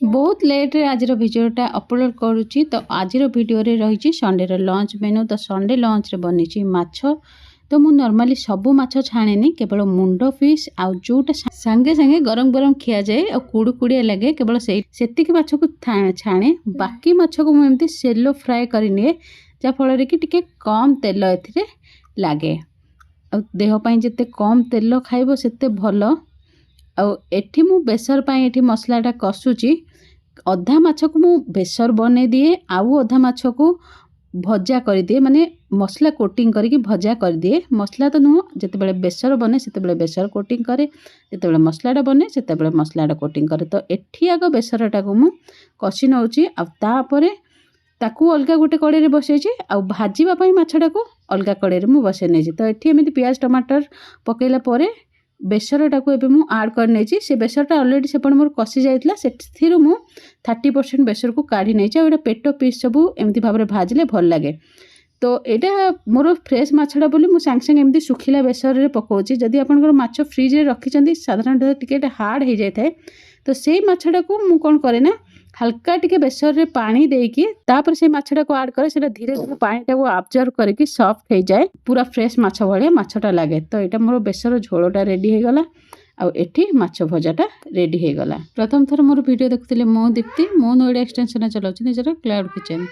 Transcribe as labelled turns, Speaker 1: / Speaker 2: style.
Speaker 1: बहुत लेट रे आज भिडियोटा अपलोड करुच्ची। तो आज भिडियो रही संडे लंच मेनू। तो संडे लंच रे बनी माछ। तो मु नॉर्मली सबू माछ छाणेनी, केवल मुंड फिश आउ जोटा सांगे सांगे गरम गरम खिया जाए और कुड़कुड़िया लगे केवल से माछ को छाणे। बाकी माछ को मुझे सेलो फ्राए करनी जहाँफल कि टिके कम तेल ए लगे। देहपाई जिते कम तेल खाइब सेते भल। एठी मु बेसर पाई एठी मसलाटा कषुची। अधा माछ को मु बेसर बने दिए आउ अधा माछ को भजा कर दिए, माने मसला कोटिंग करके भजा कर दिए। मसला तो नुह, जिते बेसर बने से बेसर कोटिंग करे, जिते मसलाटा बने से मसलाटा कोटिंग करे। तो एठी आग बेसरटा को मु कषि नौची तापर ताकू अलग गोटे कड़े में बसई आ भाजवाई माछटा को अलग कड़े में बसई नहीं। तो ये एमती प्याज टमाटर पकईला बेसरटा को एबे मु ऐड कर नहीं। से बेसरटा ऑलरेडी सेपट मोर कषि जाइतला, से मु 30% बेसर को काढ़ी नहीं। पेट पीस सब एमती भाव में भाजले भल लगे। तो यहाँ मोर फ्रेश माछटा बोली मु सांगे सांगे एमती सुखिला बेसर रे पकाउची। जदि आपनकर माछ फ्रिज रे रखिचंदी साधारणतः टिके हार्ड हो जाए, तो से माछटा को मु कोन करे ना हल्का टिके बेसर रे पानी देकी तापर से माछटा को ऐड करे। सेटा धीरे धीरे पानीटा को ऑब्जर्व करके सॉफ्ट हो जाए, पूरा फ्रेश माछ भलिया माछटा लागे। तो यहाँ मोर बेसर झोलटा रेडी हो गला। आउ एठी माछ भजाटा रेडी हो गला। प्रथम थर मोर वीडियो देखुथिले मो दीप्ति। मो नोएडा एक्सटेंशन चलाउछि निजर क्लाउड किचन।